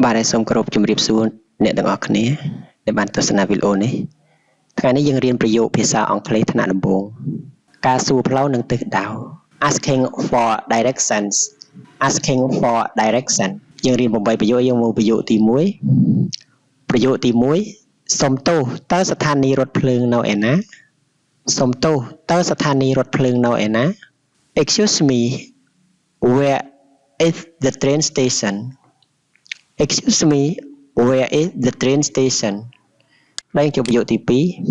បាទសូមគោរពជំរាបសួរអ្នកទាំងអស់គ្នាដែលបានទស្សនាវីដេអូនេះថ្ងៃនេះយើងរៀនប្រយោគភាសាអង់គ្លេសថ្នាក់ដំបូងការសួរផ្លូវនិងទិសដៅ asking for directions យើងរៀន8ប្រយោគយើងមកប្រយោគទី1សុំទោសតើស្ថានីយ៍រថភ្លើងនៅឯណា Excuse me where is the train station Excuse me where is the train station ហើយចូលប្រយោគទី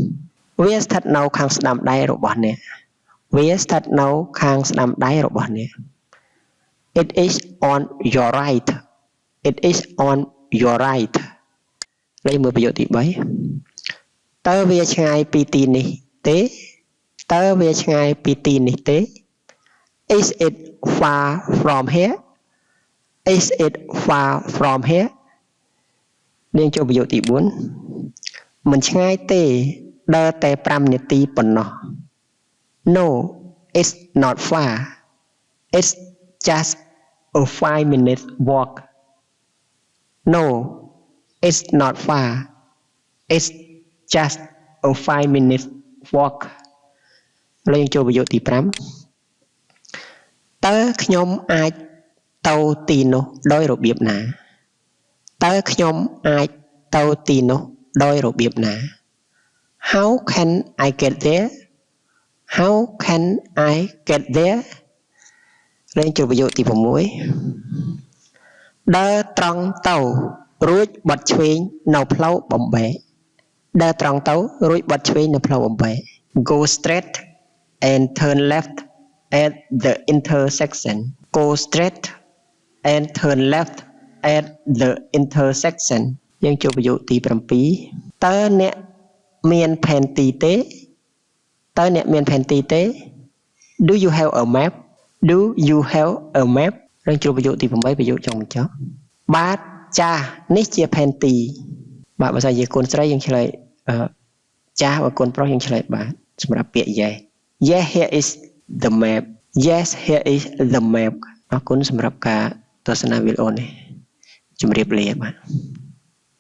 2វាស្ថិតនៅខាងស្ដាំដៃរបស់អ្នក It is on your right ហើយមើលប្រយោគទី3តើវាឆ្ងាយពីទីនេះទេ Is it far from here នាងចូលប្រយោគទី4មិនឆ្ងាយទេដើរតែ5នាទីប៉ុណ្ណោះ No it's not far it's just a 5 minute walk No it's not far it's just a 5 minute walk ហើយចូលប្រយោគទី5តើខ្ញុំអាចទៅទីនោះដោយរបៀបណា How can I get there លេងចូលប្រយោគទី6ដើរត្រង់ទៅរួចបត់ឆ្វេងនៅផ្លូវបំបែក Go straight and turn left at the intersection Go straight and turn left at the intersection យើងចូលប្រយោគទី7តើអ្នកមានផែនទីទេ Do you have a map យើងចូលប្រយោគទី8ប្រយោគចុងបញ្ចប់បាទចាស់នេះជាផែនទីបាទបើសិនជាគុណស្រីយើងឆ្លើយចាស់បើគុណប្រុសយើងឆ្លើយបាទសម្រាប់ពាក្យ Yes here is the map អរគុណសម្រាប់ការទស្សនាវីដេអូនេះជម្រាបលាបាទ